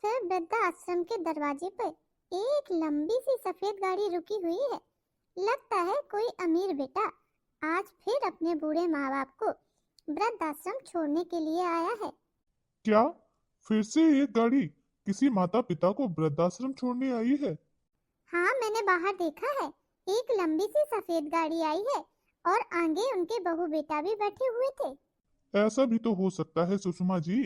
फिर वृद्धा आश्रम के दरवाजे पर एक लंबी सी सफेद गाड़ी रुकी हुई है। लगता है कोई अमीर बेटा आज फिर अपने बूढ़े माँ बाप को वृद्धाश्रम छोड़ने के लिए आया है। क्या फिर से एक गाड़ी किसी माता पिता को वृद्धाश्रम छोड़ने आई है? हाँ, मैंने बाहर देखा है। एक लंबी सी सफेद गाड़ी आई है और आगे उनके बहू बेटा भी बैठे हुए थे। ऐसा भी तो हो सकता है सुषमा जी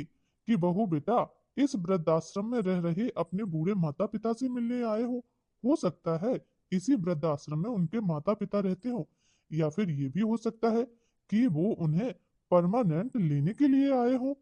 कि बहू बेटा इस वृद्धाश्रम में रह रहे अपने बूढ़े माता पिता से मिलने आए हो सकता है इसी वृद्धाश्रम में उनके माता पिता रहते हो, या फिर ये भी हो सकता है कि वो उन्हें परमानेंट लेने के लिए आए हो।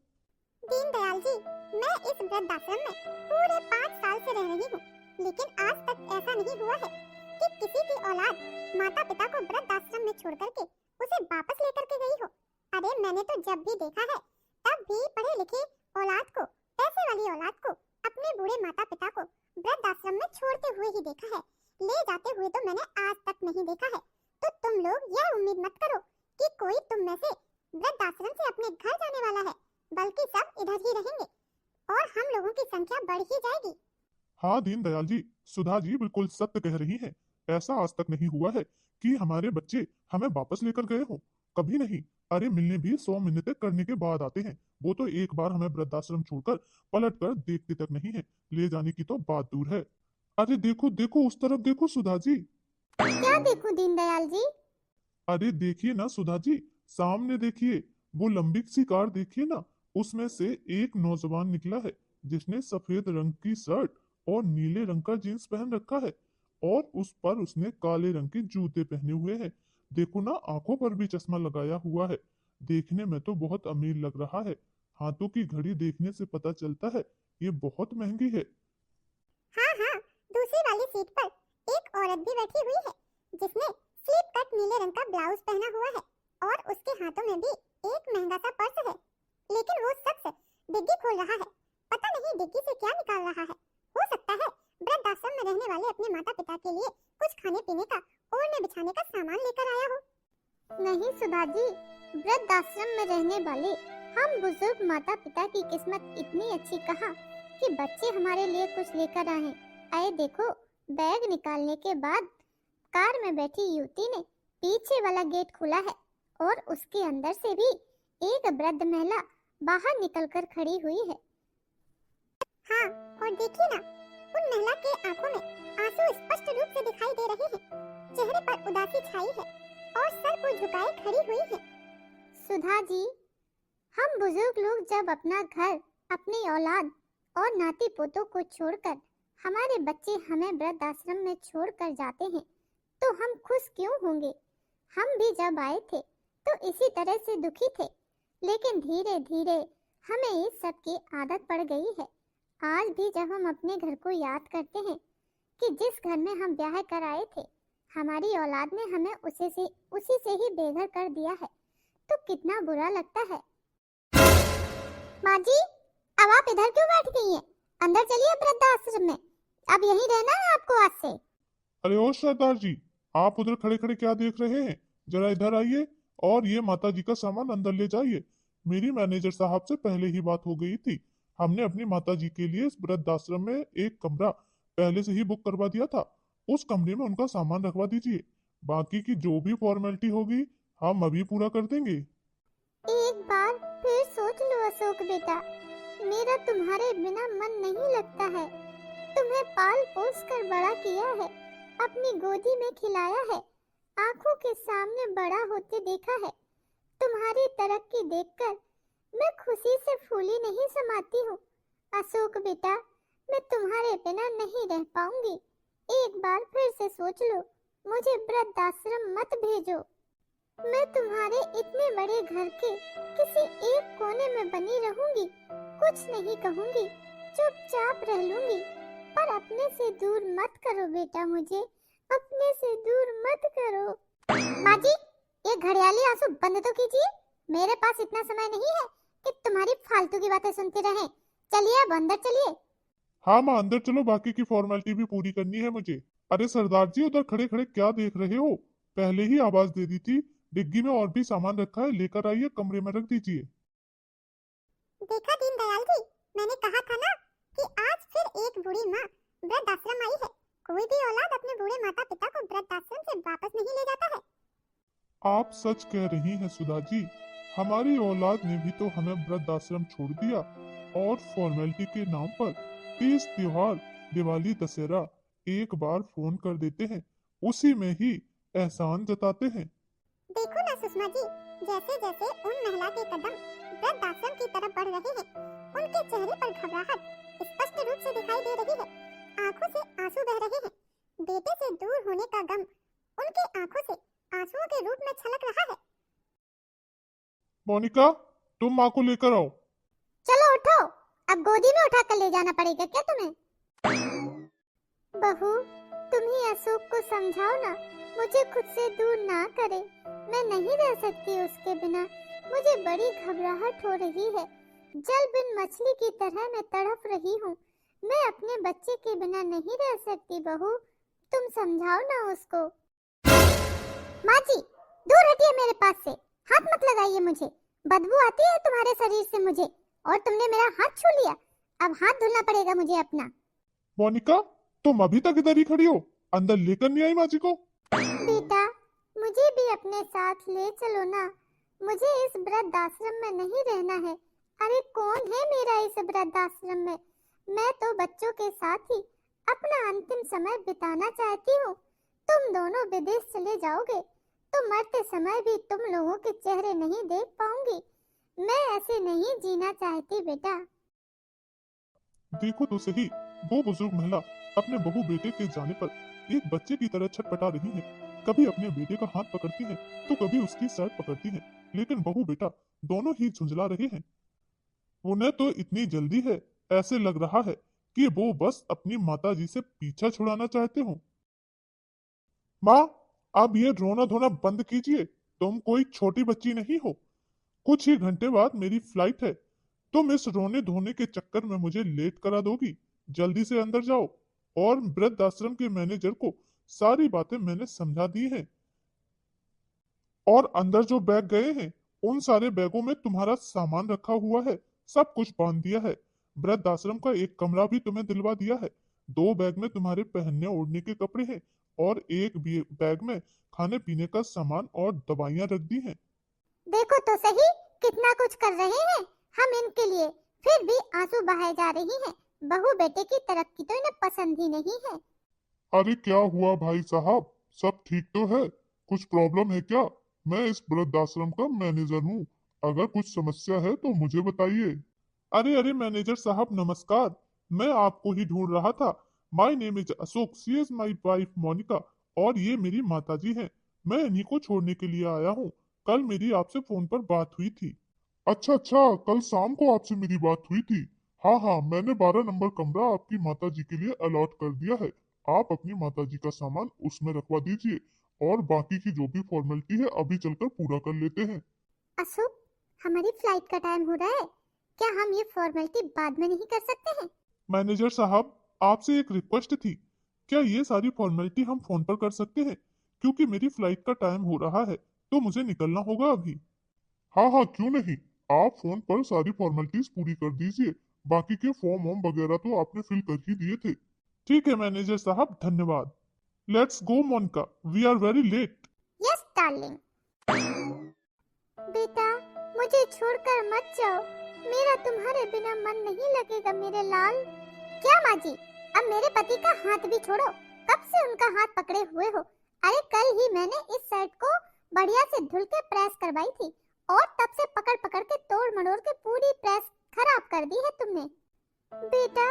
दीनदयाल जी, मैं इस वृद्धाश्रम में पूरे 5 साल से रह रही हूँ, लेकिन आज तक ऐसा नहीं हुआ है कि किसी की औलाद माता पिता को वृद्धाश्रम में छोड़ करके उसे वापस लेकर के गई हो। अरे मैंने तो जब भी देखा है तब भी पढ़े लिखे औलाद को, पैसे वाली औलाद को अपने बूढ़े माता पिता को वृद्धाश्रम में छोड़ते हुए ही देखा है। ले जाते हुए तो मैंने आज तक नहीं देखा है। तो तुम लोग यह उम्मीद मत करो कि कोई तुम में से वृद्धाश्रम से अपने घर जाने वाला है, बल्कि सब इधर ही रहेंगे और हम लोगों की संख्या बढ़ ही जाएगी। हाँ दीनदयाल जी, सुधा जी बिल्कुल सत्य कह रही हैं। ऐसा आज तक नहीं हुआ है कि हमारे बच्चे हमें वापस लेकर गए हो, कभी नहीं। अरे मिलने भी 100 मिन्नतें करने के बाद आते हैं। वो तो एक बार हमें वृद्धाश्रम छोड़कर पलट कर देखते तक नहीं है, ले जाने की तो बात दूर है। अरे देखो देखो, उस तरफ देखो सुधा जी। क्या देखूं दीनदयाल जी? अरे देखिए ना सुधा जी, सामने देखिए, वो लंबी सी कार देखिए ना। उसमें से एक नौजवान निकला है जिसने सफेद रंग की शर्ट और नीले रंग का जींस पहन रखा है, और उस पर उसने काले रंग के जूते पहने हुए हैं। देखो ना, आंखों पर भी चश्मा लगाया हुआ है। देखने में तो बहुत अमीर लग रहा है। हाथों की घड़ी देखने से पता चलता है ये बहुत महंगी है। हाँ हाँ, दूसरी वाली सीट पर एक औरत भी बैठी हुई है जिसने स्लिप कट नीले रंग का ब्लाउज पहना हुआ है और उसके हाथों में भी एक महंगा सा पर्स है। लेकिन वो शख्स डिग्गी खोल रहा है। पता नहीं डिग्गी से क्या निकाल रहा है। हो सकता है वृद्धाश्रम में रहने वाले अपने माता पिता के लिए कुछ खाने पीने का, ओढ़ने बिछाने का सामान लेकर आया हो। नहीं सुधा जी, वृद्धाश्रम में रहने वाले हम बुजुर्ग माता पिता की किस्मत इतनी अच्छी कहाँ कि बच्चे हमारे लिए कुछ लेकर आए। आए देखो, बैग निकालने के बाद कार में बैठी युवती ने पीछे वाला गेट खोला है और उसके अंदर से भी एक वृद्ध महिला बाहर निकलकर खड़ी हुई है। हाँ, और देखिए ना, उन महिला के आंखों में आंसू स्पष्ट रूप से दिखाई दे रहे हैं। चेहरे पर उदासी छाई है और सर को झुकाए खड़ी हुई है। सुधा जी, हम बुजुर्ग लोग जब अपना घर, अपनी औलाद और नाती पोतों को छोड़कर हमारे बच्चे हमें वृद्धाश्रम में छोड़कर जाते हैं तो हम खुश क्यों होंगे? हम भी जब आए थे तो इसी तरह से दुखी थे, लेकिन धीरे धीरे हमें इस सब की आदत पड़ गई है। आज भी जब हम अपने घर को याद करते हैं कि जिस घर में हम ब्याह कर आए थे, हमारी औलाद ने हमें उसी से ही बेघर कर दिया है, तो कितना बुरा लगता है। माँ जी, अब आप इधर क्यों बैठ गई हैं? अंदर चलिए वृद्धाश्रम में, अब यहीं रहना है आपको आज से। अरे ओ सरदार जी, आप उधर खड़े खड़े क्या देख रहे हैं? जरा इधर आइए और ये माता जी का सामान अंदर ले जाइए। मेरी मैनेजर साहब से पहले ही बात हो गई थी। हमने अपनी माता जी के लिए इस वृद्धाश्रम में एक कमरा पहले से ही बुक करवा दिया था। उस कमरे में उनका सामान रखवा दीजिए। बाकी की जो भी फॉर्मेलिटी होगी हम अभी पूरा कर देंगे। एक बार फिर सोच लो अशोक बेटा, मेरा तुम्हारे बिना मन नहीं लगता है। तुम्हें पाल पोस कर बड़ा किया है, अपनी गोदी में खिलाया है, आंखों के सामने बड़ा होते देखा है। तुम्हारी तरक्की देखकर मैं खुशी से फूली नहीं समाती हूँ। अशोक बेटा, मैं तुम्हारे बिना नहीं रह पाऊंगी। एक बार फिर से सोच लो, मुझे वृद्धाश्रम मत भेजो। मैं तुम्हारे इतने बड़े घर के किसी एक कोने में बनी रहूंगी, कुछ नहीं कहूंगी, चुपचाप रह लूंगी, पर अपने से दूर मत करो बेटा, मुझे अपने से दूर मत करो। माँ जी, ये घड़ियाली आंसू बंद तो कीजिए। मेरे पास इतना समय नहीं है कि तुम्हारी फालतू की बातें सुनते रहें। चलिए अब अंदर चलिए। हाँ माँ, अंदर चलो, बाकी की फॉर्मेलिटी भी पूरी करनी है मुझे। अरे सरदार जी, उधर खड़े खड़े क्या देख रहे हो? पहले ही आवाज दे दी थी। डिग्गी में और भी सामान रखा है, लेकर आइए, कमरे में रख दीजिए। देखा दीनदयाल जी, मैंने कहा था ना कि आज फिर एक बूढ़ी माँ वृद्धाश्रम आई है। कोई भी औलाद अपने बूढ़े माता पिता को वृद्धाश्रम से वापस नहीं ले जाता है। आप सच कह रही हैं सुधा जी। हमारी औलाद ने भी तो हमें वृद्धाश्रम छोड़ दिया और फॉर्मेलिटी के नाम पर तीज त्योहार, दिवाली, दशहरा एक बार फोन कर देते हैं, उसी में ही एहसान जताते हैं। देखो ना सुषमा जी, जैसे जैसे उन महिला के कदम वृद्धाश्रम की तरफ बढ़ रहे हैं, उनके चेहरे पर घबराहट स्पष्ट रूप से दिखाई दे रही है। आंखों से आंसू बह रहे हैं। बेटे से दूर होने का गम उनकी आंखों से आंसुओं के रूप में छलक रहा है। मोनिका, तुम माँ को लेकर आओ। चलो उठो, अब गोदी में उठा कर ले जाना पड़ेगा क्या तुम्हें? बहू, तुम ही अशोक को समझाओ ना, मुझे खुद से दूर ना करे। मैं नहीं रह सकती उसके बिना। मुझे बड़ी घबराहट हो रही है। जल बिन मछली की तरह मैं तड़प रही हूँ। मैं अपने बच्चे के बिना नहीं रह सकती बहू, तुम समझाओ ना उसको। माँ जी, दूर हटिए मेरे पास से, हाथ मत लगाइए मुझे। बदबू आती है तुम्हारे शरीर से मुझे, और तुमने मेरा हाथ छू लिया। अब हाथ धुलना पड़ेगा मुझे अपना। मोनिका, तुम अभी तक इधर ही खड़ी हो, अंदर लेकर नहीं आई माँ जी को? बेटा, मुझे भी अपने साथ ले चलो ना। मुझे इस वृद्धाश्रम में नहीं रहना है। अरे कौन है मेरा इस वृद्धाश्रम में? मैं तो बच्चों के साथ ही अपना अंतिम समय बिताना चाहती हूँ। तुम दोनों विदेश चले जाओगे तो मरते समय भी तुम लोगों के चेहरे नहीं देख पाऊंगी। मैं ऐसे नहीं जीना चाहती बेटा। देखो तो सही, वो बुजुर्ग महिला अपने बहू बेटे के जाने पर एक बच्चे की तरह छटपटा रही है। कभी अपने बेटे का हाथ पकड़ती है तो कभी उसकी शर्ट पकड़ती है, लेकिन बहू बेटा दोनों ही झुंझला रहे हैं। उन्हें तो इतनी जल्दी है, ऐसे लग रहा है कि वो बस अपनी माता जी से पीछा छुड़ाना चाहते हो। माँ, अब ये रोना धोना बंद कीजिए। तुम कोई छोटी बच्ची नहीं हो। कुछ ही घंटे बाद मेरी फ्लाइट है। तुम इस रोने धोने के चक्कर में मुझे लेट करा दोगी। जल्दी से अंदर जाओ। और वृद्धाश्रम के मैनेजर को सारी बातें मैंने समझा दी हैं। और अंदर जो बैग गए हैं, उन सारे बैगों में तुम्हारा सामान रखा हुआ है। सब कुछ बांध दिया है। वृद्धाश्रम का एक कमरा भी तुम्हें दिलवा दिया है। 2 बैग में तुम्हारे पहनने ओढ़ने के कपड़े हैं और एक बैग में खाने पीने का सामान और दवाइयां रख दी हैं। देखो तो सही, कितना कुछ कर रहे हैं हम इनके लिए, फिर भी आंसू बहाए जा रही हैं। बहू बेटे की तरक्की तो इन्हें पसंद ही नहीं है। अरे क्या हुआ भाई साहब, सब ठीक तो है? कुछ प्रॉब्लम है क्या? मैं इस वृद्धाश्रम का मैनेजर हूँ। अगर कुछ समस्या है तो मुझे बताइए। अरे अरे मैनेजर साहब नमस्कार। मैं आपको ही ढूंढ रहा था। My name is Ashok, she is my wife Monika, और ये मेरी माताजी हैं। मैं इन्हीं को छोड़ने के लिए आया हूँ। कल मेरी आपसे फोन पर बात हुई थी। अच्छा अच्छा, कल शाम को आपसे मेरी बात हुई थी। हाँ हाँ, मैंने 12 नंबर कमरा आपकी माता जी के लिए अलॉट कर दिया है। आप अपनी माता जी का सामान उसमें रखवा दीजिए, और बाकी की जो भी फॉर्मेलिटी है अभी चलकर पूरा कर लेते हैं। अशोक, हमारी फ्लाइट का टाइम हो रहा है, क्या हम ये फॉर्मेलिटी बाद में नहीं कर सकते हैं? मैनेजर साहब, आपसे एक रिक्वेस्ट थी। क्या ये सारी फॉर्मेलिटी हम फोन पर कर सकते हैं? क्योंकि मेरी फ्लाइट का टाइम हो रहा है, तो मुझे निकलना होगा अभी। हाँ हाँ, क्यों नहीं। आप फोन पर सारी फॉर्मेलिटीज पूरी कर दीजिए। बाकी के फॉर्म वॉर्म वगैरह तो आपने फिल कर ही दिए थे। ठीक है मैनेजर साहब, धन्यवाद। Let's go Monika, we are very late. Yes darling. बेटा, मुझे छोड़कर मत जाओ। मेरा तुम्हारे बिना मन नहीं लगेगा मेरे लाल। क्या माँ जी, अब मेरे पति का हाथ भी छोड़ो। कब से उनका हाथ पकड़े हुए हो? अरे कल ही मैंने इस शर्ट को बढ़िया से धुल के प्रेस करवाई थी, और तब से पकड़ पकड़ के तोड़ मड़ोड़ के पूरी प्रेस खराब कर दी है तुमने। बेटा,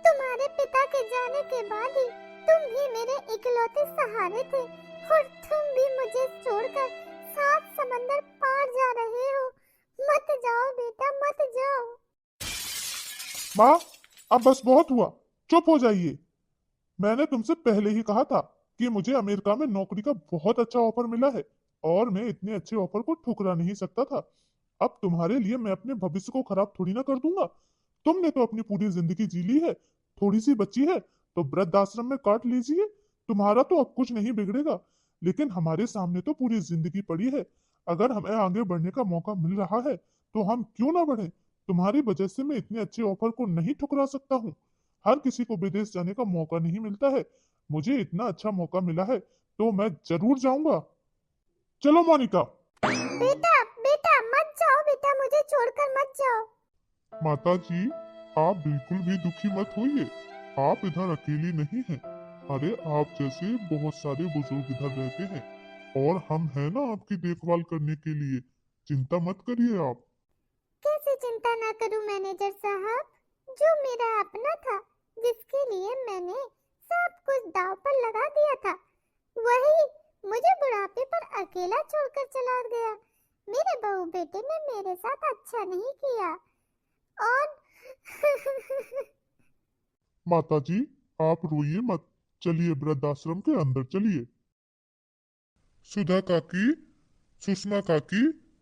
तुम्हारे पिता के जाने के बाद ही तुम ही मेरे इकलौते सहारे थे, और तुम भी मुझे छोड़कर 7 समंदर पार जा रहे हो। मत जाओ बेटा, मत जाओ। माँ, अब बस बहुत हुआ, चुप हो जाइए। मैंने तुमसे पहले ही कहा था कि मुझे अमेरिका में नौकरी का बहुत अच्छा ऑफर मिला है, और मैं इतने अच्छे ऑफर को ठुकरा नहीं सकता था। अब तुम्हारे लिए मैं अपने भविष्य को खराब थोड़ी ना कर दूंगा। तुमने तो अपनी पूरी जिंदगी जी ली है, थोड़ी सी बची है तो वृद्धाश्रम में काट लीजिए। तुम्हारा तो अब कुछ नहीं बिगड़ेगा, लेकिन हमारे सामने तो पूरी जिंदगी पड़ी है। अगर हमें आगे बढ़ने का मौका मिल रहा है तो हम क्यों ना बढ़े। तुम्हारी वजह से मैं इतने अच्छे ऑफर को नहीं ठुकरा सकता हूँ। हर किसी को विदेश जाने का मौका नहीं मिलता है। मुझे इतना अच्छा मौका मिला है तो मैं जरूर जाऊंगा। चलो मोनिका। बेटा बेटा मत जाओ, बेटा मुझे छोड़कर मत जाओ। माता जी, आप बिल्कुल भी दुखी मत होइए। आप इधर अकेली नहीं हैं। अरे आप जैसे बहुत सारे बुजुर्ग इधर रहते हैं और हम हैं ना आपकी देखभाल करने के लिए। चिंता मत करिए आप। कैसे चिंता ना करूं मैनेजर साहब, जो मेरा अपना था, जिसके लिए मैंने सब कुछ दांव पर लगा दिया था, वही मुझे बुढ़ापे पर अकेला छोड़कर चला गया। मेरे बहू बेटे ने मेरे साथ अच्छा नहीं किया और माता जी, आप रोइए मत। चलिए वृद्धाश्रम के अंदर चलिए। सुधा काकी, सुषमा काकी,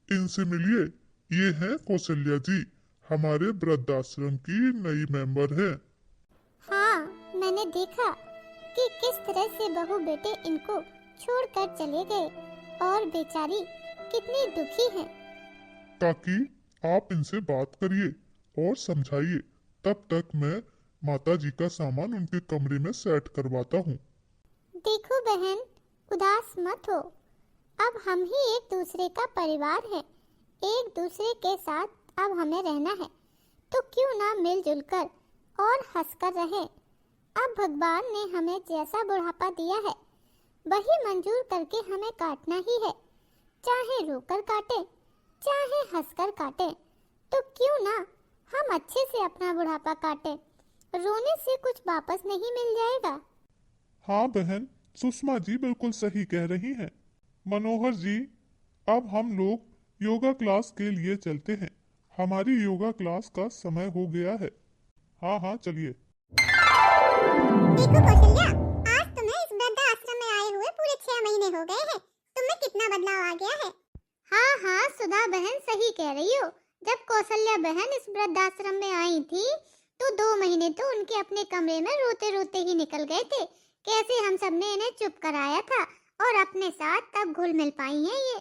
इनसे मिलिए। ये हैं कौशल्या जी, हमारे वृद्धाश्रम की नई मेंबर है। हाँ, मैंने देखा कि किस तरह से बहू बेटे इनको छोड़कर चले गए और बेचारी कितनी दुखी है। काकी, आप इनसे बात करिए और समझाइए। तब तक मैं माता जी का सामान उनके कमरे में सेट करवाता हूँ। देखो बहन, उदास मत हो। अब हम ही एक दूसरे का परिवार है। एक दूसरे के साथ अब हमें रहना है, तो क्यों ना मिलजुल कर और हंसकर रहे। अब भगवान ने हमें जैसा बुढ़ापा दिया है वही मंजूर करके हमें काटना ही है। चाहे रोकर काटे, चाहे हंसकर काटे, तो क्यों ना हम अच्छे से अपना बुढ़ापा काटे। रोने से कुछ वापस नहीं मिल जाएगा। हाँ बहन, सुषमा जी बिल्कुल सही कह रही हैं। मनोहर जी, अब हम लोग योगा क्लास के लिए चलते हैं। हमारी योगा क्लास का समय हो गया है। हाँ हाँ चलिए। देखो कौशल्या, आज तुम्हें इस वृद्धा आश्रम में आए हुए पूरे 6 महीने हो गए हैं। तुम्हें कितना बदलाव आ गया है। हाँ हाँ, सुधा बहन सही कह रही हो। जब कौशल्या बहन इस वृद्धाश्रम में आई थी तो 2 महीने तो उनके अपने कमरे में रोते रोते ही निकल गए थे। कैसे हम सबने इन्हें चुप कराया था और अपने साथ तब घुल मिल पाई हैं ये।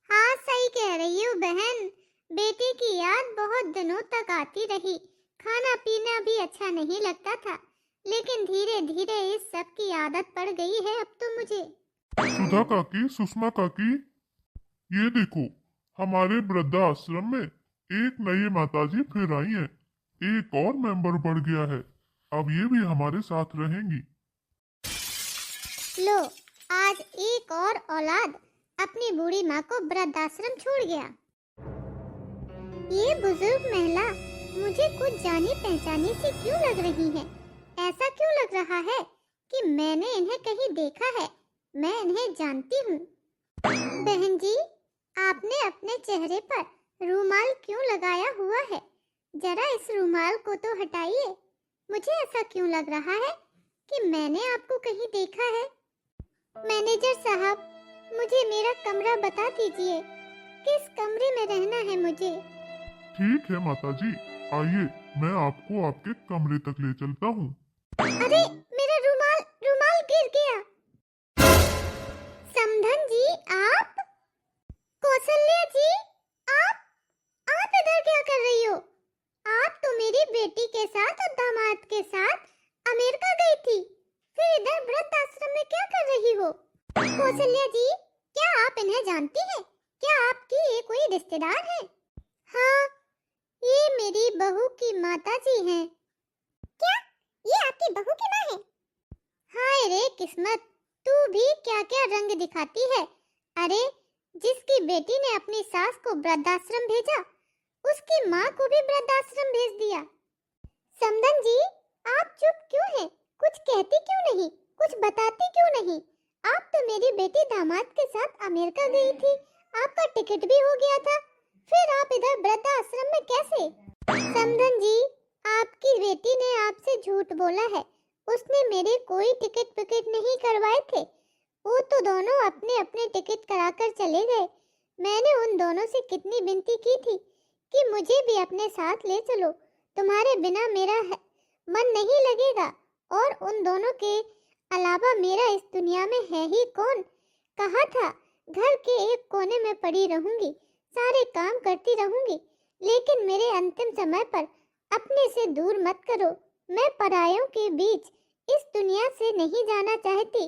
हाँ सही कह रही हो बहन, बेटे की याद बहुत दिनों तक आती रही। खाना पीना भी अच्छा नहीं लगता था, लेकिन धीरे धीरे इस सब की आदत पड़ गई है अब तो मुझे। सुधा काकी, सुषमा काकी, ये देखो, हमारे वृद्धा आश्रम में एक नई माताजी फिर आई हैं। एक और मेंबर बढ़ गया है। अब ये भी हमारे साथ रहेंगी। लो, आज एक और औलाद अपनी बूढ़ी माँ को वृद्धाश्रम छोड़ गया। ये बुजुर्ग महिला मुझे कुछ जानी पहचानी सी क्यों लग रही है। ऐसा क्यों लग रहा है कि मैंने इन्हें कहीं देखा है। मैं इन्हें जानती हूँ। बहन जी, आपने अपने चेहरे पर रूमाल क्यों लगाया हुआ है? जरा इस रूमाल को तो हटाइए। मुझे ऐसा क्यों लग रहा है कि मैंने आपको कहीं देखा है। मैनेजर साहब, मुझे मेरा कमरा बता दीजिए। किस कमरे में रहना है मुझे? ठीक है माता जी, आइए, मैं आपको आपके कमरे तक ले चलता हूँ। अरे, मेरा रूमाल रूमाल गिर गया। समधन जी, आप? कौशल्या जी, आप इधर क्या कर रही हो? आप तो मेरी बेटी के साथ और दामाद के साथ अमेरिका गई थी, फिर इधर वृद्धाश्रम में क्या कर रही हो? कौशल्या जी, क्या आप इन्हें जानती हैं? क्या आपकी ये कोई रिश्तेदार है? हाँ, ये मेरी बहू की माता जी हैं। क्या ये आपकी बहू की माँ है? हाय रे किस्मत, तू भी क्या क्या रंग दिखाती है। अरे, जिसकी बेटी ने अपनी सास को वृद्धाश्रम भेजा, उसकी माँ को भी वृद्धाश्रम भेज दिया। समदन जी, आप चुप क्यों हैं? कुछ कहती क्यों नहीं? कुछ बताती क्यों नहीं? आप तो मेरी बेटी दामाद के साथ अमेरिका गई थी, आपका टिकट भी हो गया था, फिर आप इधर वृद्धाश्रम में कैसे? समदन जी, आपकी बेटी ने आपसे झूठ बोला है। उसने मेरे कोई टिकट नहीं करवाए थे। वो तो दोनों अपने अपने टिकट कराकर चले गए। मैंने उन दोनों से कितनी विनती की थी कि मुझे भी अपने साथ ले चलो, तुम्हारे बिना मेरा मन नहीं लगेगा, और उन दोनों के अलावा मेरा इस दुनिया में है ही कौन। कहा था घर के एक कोने में पड़ी रहूंगी, सारे काम करती रहूंगी, लेकिन मेरे अंतिम समय पर अपने से दूर मत करो। मैं परायों के बीच इस दुनिया से नहीं जाना चाहती,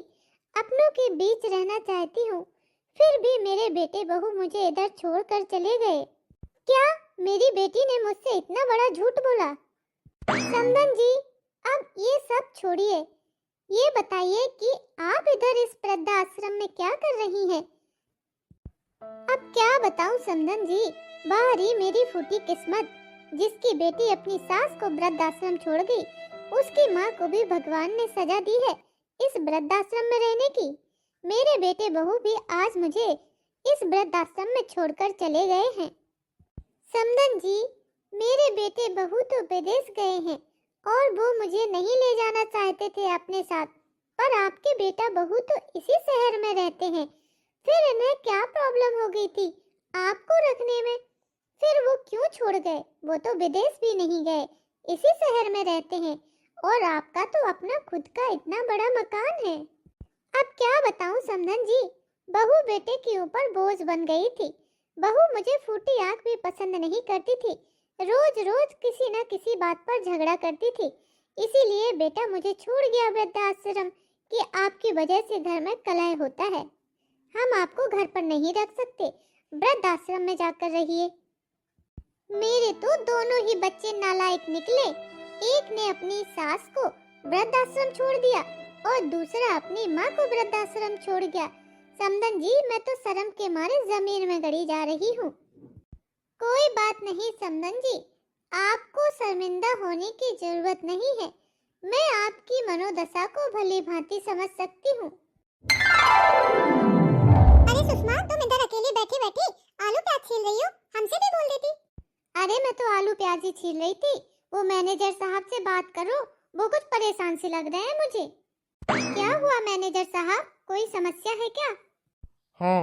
अपनों के बीच रहना चाहती हूँ। फिर भी मेरे बेटे बहू मुझे इधर छोड़कर चले गए। क्या मेरी बेटी ने मुझसे इतना बड़ा झूठ बोला? समदन जी, अब ये सब छोड़िए। ये बताइए कि आप इधर इस वृद्धाश्रम में क्या कर रही हैं? अब क्या बताऊं समदन जी, बाहर ही मेरी फूटी किस्मत। जिसकी बेटी अपनी सास को वृद्धाश्रम छोड़ गई, उसकी माँ को भी भगवान ने सजा दी है इस वृद्धाश्रम में रहने की। मेरे बेटे बहू भी आज मुझे इस वृद्धाश्रम में छोड़कर चले गए हैं। समदन जी, मेरे बेटे बहू तो विदेश गए हैं और वो मुझे नहीं ले जाना चाहते थे अपने साथ, पर आपके बेटा बहू तो इसी शहर में रहते हैं। फिर इन्हें क्या प्रॉब्लम हो गई थी आपको रखने में? फिर वो क्यों छोड़ गए? वो तो विदेश भी नहीं गए, इसी शहर में रहते हैं और आपका तो अपना खुद का इतना बड़ा मकान है। अब क्या बताऊं समधन जी, बहू बेटे के ऊपर बोझ बन गई थी। बहू मुझे फूटी आंख भी पसंद नहीं करती थी, रोज रोज किसी न किसी बात पर झगड़ा करती थी। इसीलिए बेटा मुझे छोड़ गया वृद्धाश्रम कि आपकी वजह से घर में कलह होता है। हम आपको घर पर नहीं रख सकते, वृद्धाश्रम में जाकर रहिए। मेरे तो दोनों ही बच्चे नालायक निकले। एक ने अपनी सास को वृद्धाश्रम छोड़ दिया और दूसरा अपनी माँ को वृद्धाश्रम छोड़ गया। समदन जी, मैं तो शर्म के मारे जमीन में गड़ी जा रही हूँ। कोई बात नहीं समदन जी, आपको शर्मिंदा होने की जरूरत नहीं है। मैं आपकी मनोदशा को भली भांति समझ सकती हूँ। अरे सुषमा, तुम इधर अकेली बैठी बैठी आलू प्याज छील रही हो, हमसे भी बोल देती। अरे मैं तो आलू प्याज ही छील रही थी। वो मैनेजर साहब से बात करो, वो कुछ परेशान से लग रहे हैं मुझे। क्या हुआ मैनेजर साहब, कोई समस्या है क्या? हाँ,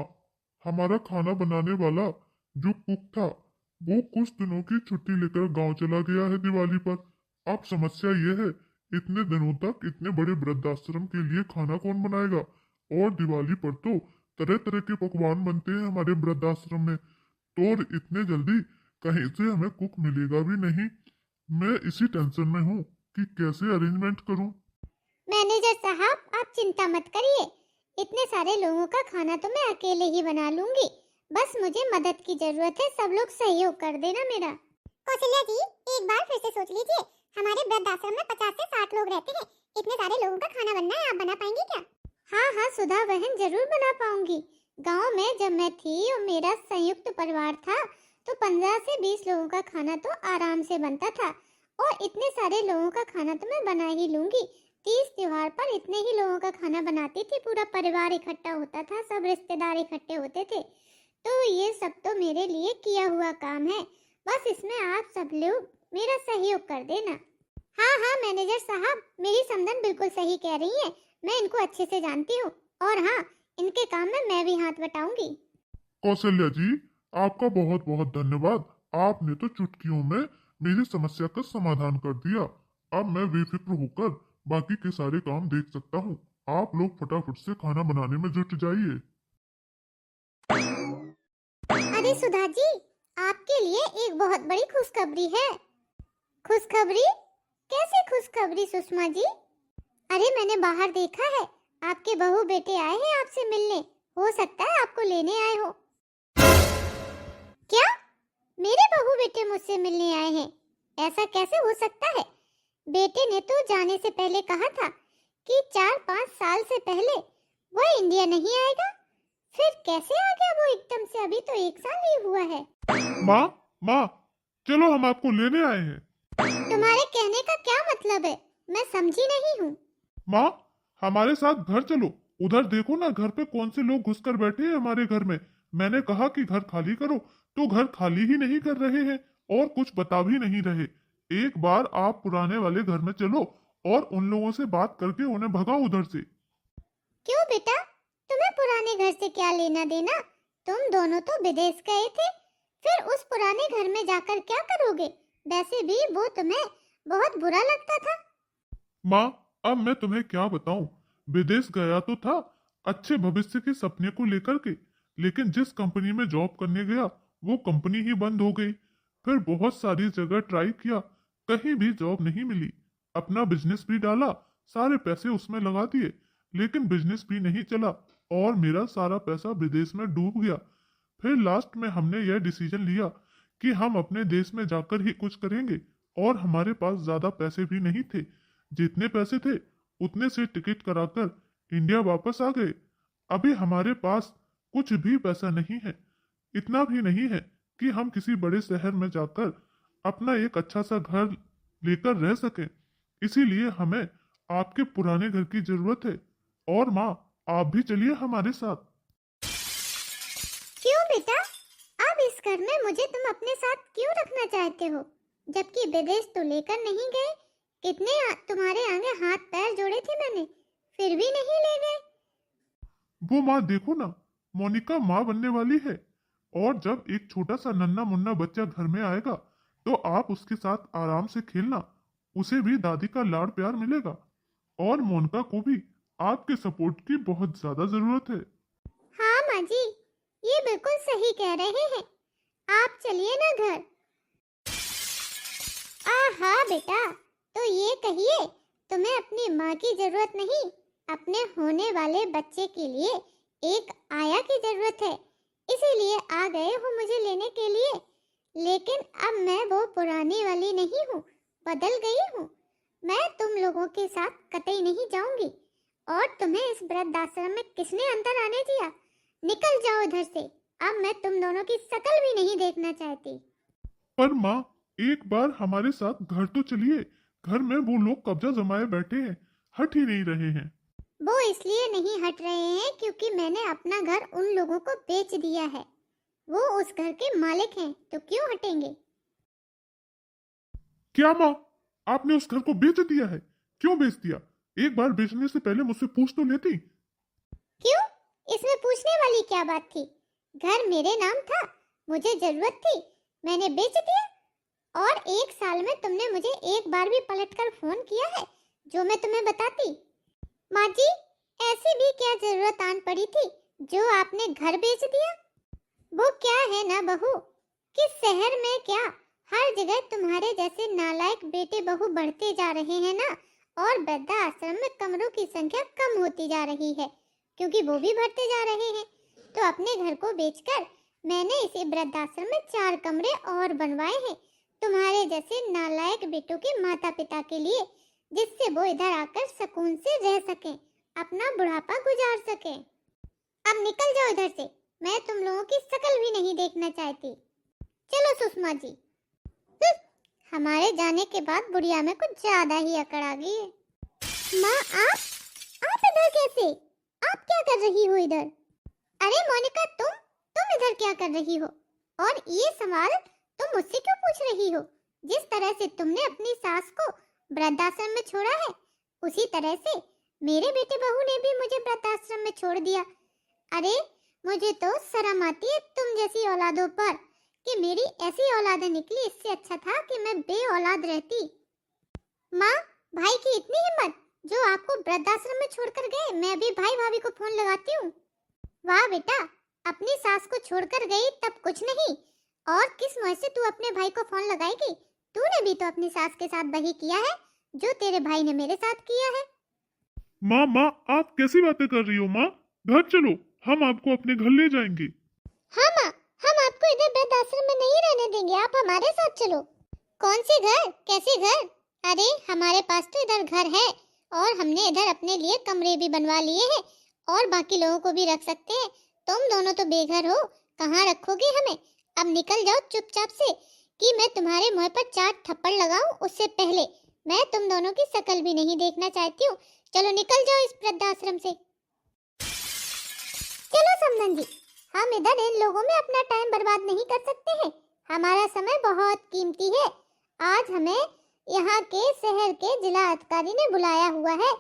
हमारा खाना बनाने वाला जो कुक था वो कुछ दिनों की छुट्टी लेकर गांव चला गया है दिवाली पर। अब समस्या ये है, इतने दिनों तक इतने बड़े वृद्धाश्रम के लिए खाना कौन बनाएगा? और दिवाली पर तो तरह तरह के पकवान बनते हैं हमारे वृद्धाश्रम में, तो और इतने जल्दी कहीं से हमें कुक मिलेगा भी नहीं। मैं इसी टेंशन में हूँ कि कैसे अरेंजमेंट करूँ। मैनेजर साहब, आप चिंता मत करिए, इतने सारे लोगों का खाना तो मैं अकेले ही बना लूंगी। बस मुझे मदद की जरूरत है, सब लोग सहयोग कर देना मेरा। कौशल्या जी, एक बार फिर से सोच लीजिए, हमारे वृद्धाश्रम में 50 से 60 लोग रहते हैं, इतने सारे लोगों का खाना बनना है, आप बना पाएंगी क्या? हाँ हाँ सुधा बहन, जरूर बना पाऊंगी। गांव में जब मैं थी और मेरा संयुक्त परिवार था तो 15 से 20 लोगों का खाना तो आराम से बनता था, और इतने सारे लोगों का खाना तो मैं बना ही लूंगी। 30 त्योहार पर इतने ही लोगों का खाना बनाती थी, पूरा परिवार इकट्ठा होता था, सब रिश्तेदार इकट्ठे होते थे। तो ये सब तो मेरे लिए किया हुआ काम है, बस इसमें आप सब लोग मेरा सहयोग कर देना। हाँ हाँ मैनेजर साहब, मेरी समधन बिल्कुल सही कह रही है, मैं इनको अच्छे से जानती हूँ, और हाँ, इनके काम में मैं भी हाथ बटाऊंगी। कौशल्या जी, आपका बहुत बहुत धन्यवाद। आपने तो चुटकियों में मेरी समस्या का समाधान कर दिया। अब मैं बेफिक्र होकर बाकी के सारे काम देख सकता हूँ। आप लोग फटाफट से खाना बनाने में जुट जाइए। अरे सुधा जी, आपके लिए एक बहुत बड़ी खुशखबरी है। खुशखबरी? कैसे खुशखबरी सुषमा जी? अरे मैंने बाहर देखा है, आपके बहू बेटे आए हैं आपसे मिलने, हो सकता है आपको लेने आए हो। क्या? मेरे बहू बेटे मुझसे मिलने आए हैं? ऐसा कैसे हो सकता है? बेटे ने तो जाने से पहले कहा था कि 4-5 साल से पहले वह इंडिया नहीं आएगा। फिर कैसे आ गया वो एकदम से? अभी तो 1 साल ही हुआ है। माँ, माँ, चलो हम आपको लेने आए हैं। तुम्हारे कहने का क्या मतलब है? मैं समझी नहीं हूँ। माँ, हमारे साथ घर चलो। उधर देखो ना, घर पे कौन से लोग घुसकर बैठे हैं हमारे घर में। मैंने कहा कि घर खाली करो तो घर खाली ही नहीं कर रहे हैं और कुछ बता भी नहीं रहे। एक बार आप पुराने वाले घर में चलो और उन लोगों से बात करके उन्हें भगाओ उधर से। क्यों बेटा, तुम्हें पुराने घर से क्या लेना देना? तुम दोनों तो विदेश गए थे, फिर उस पुराने घर में जाकर क्या करोगे? वैसे भी वो तुम्हें बहुत बुरा लगता था। माँ, अब मैं तुम्हें क्या बताऊं। विदेश गया तो था अच्छे भविष्य के सपने को लेकर के, लेकिन जिस कंपनी में जॉब करने गया वो कंपनी ही बंद हो गई। फिर बहुत सारी जगह ट्राई किया, कहीं भी जॉब नहीं मिली। अपना बिजनेस भी डाला, सारे पैसे उसमें लगा दिए, लेकिन बिजनेस भी नहीं चला और मेरा सारा पैसा विदेश में डूब गया। फिर लास्ट में हमने यह डिसीजन लिया कि हम अपने देश में जाकर ही कुछ करेंगे, और हमारे पास ज्यादा पैसे भी नहीं थे। जितने पैसे थे उतने से टिकट कराकर इंडिया वापस आ गए। अभी हमारे पास कुछ भी पैसा नहीं है, इतना भी नहीं है कि हम किसी बड़े शहर में जाकर अपना एक अच्छा सा घर लेकर रह सकें। इसीलिए हमें आपके पुराने घर की जरूरत है। और माँ, आप भी चलिए हमारे साथ। क्यों बेटा? अब इस घर में मुझे तुम अपने साथ क्यों रखना चाहते हो, जबकि विदेश तो लेकर नहीं गए? तुम्हारे आगे हाथ पैर जोड़े थे मैंने, फिर भी नहीं ले गए। वो माँ देखो ना, मोनिका माँ बनने वाली है, और जब एक छोटा सा नन्हा मुन्ना बच्चा घर में आएगा तो आप उसके साथ आराम से खेलना, उसे भी दादी का लाड़ प्यार मिलेगा। और मोनिका को भी आपके सपोर्ट की बहुत ज्यादा जरूरत है। हाँ माँ जी, ये बिल्कुल सही कह रहे हैं। आप चलिए ना घर। हाँ बेटा, तो ये कहिए, तुम्हें अपनी माँ की जरूरत नहीं, अपने होने वाले बच्चे के लिए एक आया की जरूरत है, इसीलिए आ गए हो मुझे लेने के लिए। लेकिन अब मैं वो पुरानी वाली नहीं हूँ, बदल गई हूँ। मैं तुम लोगों के साथ कतई नहीं जाऊंगी। और तुम्हें इस वृद्धाश्रम में किसने अंदर आने दिया? निकल जाओ इधर से। अब मैं तुम दोनों की शकल भी नहीं देखना चाहती। पर माँ, एक बार हमारे साथ घर तो चलिए। घर में वो लोग कब्जा जमाए बैठे हैं, हट ही नहीं रहे हैं। वो इसलिए नहीं हट रहे हैं क्योंकि मैंने अपना घर उन लोगों को बेच दिया है। वो उस घर के मालिक हैं, तो क्यों हटेंगे? क्या माँ, आपने उस घर को बेच दिया है? क्यों बेच दिया? एक बार बेचने से पहले मुझसे पूछ तो लेती। क्यों? इसमें पूछने वाली क्या बात थी? घर मेरे नाम था, मुझे जरूरत थी, मैंने बेच दिया। और 1 साल में तुमने मुझे एक बार भी पलटकर फोन किया है जो मैं तुम्हें बताती? माँ जी, ऐसी भी क्या जरूरत आन पड़ी थी जो आपने घर बेच दिया? वो क्या है ना बहू, कि शहर में क्या हर जगह तुम्हारे जैसे नालायक बेटे बहू बढ़ते जा रहे हैं ना, और वृद्धाश्रम में कमरों की संख्या कम होती जा रही है क्योंकि वो भी बढ़ते जा रहे हैं। तो अपने घर को बेचकर मैंने इसे वृद्धाश्रम में 4 कमरे और बनवाए हैं तुम्हारे जैसे नालायक बेटों के माता पिता के लिए, जिससे वो इधर आकर सुकून से रह सकें, अपना बुढ़ापा गुजार सकें। अब निकल जाओ इधर से, मैं तुम लोगों की शकल भी नहीं देखना चाहती। चलो सुषमा जी। हमारे जाने के बाद बुढ़िया में कुछ ज्यादा ही अकड़ आ गई है। माँ, आप इधर कैसे? आप क्या कर रही हो इधर? अरे मोनिका, तुम इधर क्या कर रही हो? और ये सवाल तुम मुझसे क्यों पूछ रही हो? जिस तरह से तुमने अपनी सास को वृद्धाश्रम में छोड़ा है, उसी तरह से मेरे बेटे बहू ने भी मुझे वृद्धाश्रम में छोड़ दिया। अरे मुझे तो शर्म आती है तुम जैसी औलादों पर, कि मेरी ऐसी औलादें निकली। इससे अच्छा था कि मैं बे औलाद रहती। माँ, भाई की इतनी हिम्मत जो आपको वृद्धाश्रम में छोड़कर गए। मैं भी भाई भाभी को फोन लगाती हूँ। वाह बेटा, अपनी सास को छोड़कर गई तब कुछ नहीं, और किस मुँह से तू अपने भाई को फोन लगाएगी? तूने भी तो अपनी सास के साथ वही किया है जो तेरे भाई ने मेरे साथ किया है। माँ, आप कैसी बातें कर रही हो माँ? घर चलो, हम आपको अपने घर ले जाएंगे। हाँ माँ, हम आपको इधर वृद्धाश्रम में नहीं रहने देंगे, आप हमारे साथ चलो। कौन से घर? कैसे घर? अरे हमारे पास तो इधर घर है, और हमने इधर अपने लिए कमरे भी बनवा लिए हैं, और बाकी लोगों को भी रख सकते हैं। तुम दोनों तो बेघर हो, कहाँ रखोगे हमें? अब निकल जाओ चुपचाप से, कि मैं तुम्हारे मुंह पर 4 थप्पड़ लगाऊं उससे पहले। मैं तुम दोनों की शकल भी नहीं देखना चाहती हूँ। चलो निकल जाओ इस वृद्धाश्रम से। चलो समधन जी, हम इधर इन लोगों में अपना टाइम बर्बाद नहीं कर सकते हैं। हमारा समय बहुत कीमती है। आज हमें यहाँ के शहर के जिला अधिकारी ने बुलाया हुआ है।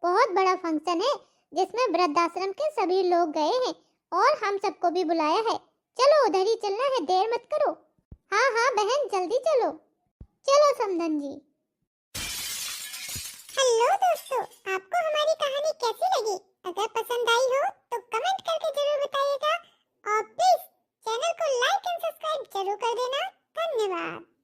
बहुत बड़ा फंक्शन है जिसमें वृद्धाश्रम के सभी लोग गए हैं, और हम सबको भी बुलाया है। चलो उधर ही चलना है, देर मत करो। हाँ हाँ बहन, जल्दी चलो। चलो समधन जी। हेलो दोस्तों, आपको हमारी कहानी कैसी लगी? अगर पसंद आई हो तो कमेंट करके जरूर बताइएगा, और प्लीज चैनल को लाइक एंड सब्सक्राइब जरूर कर देना। धन्यवाद।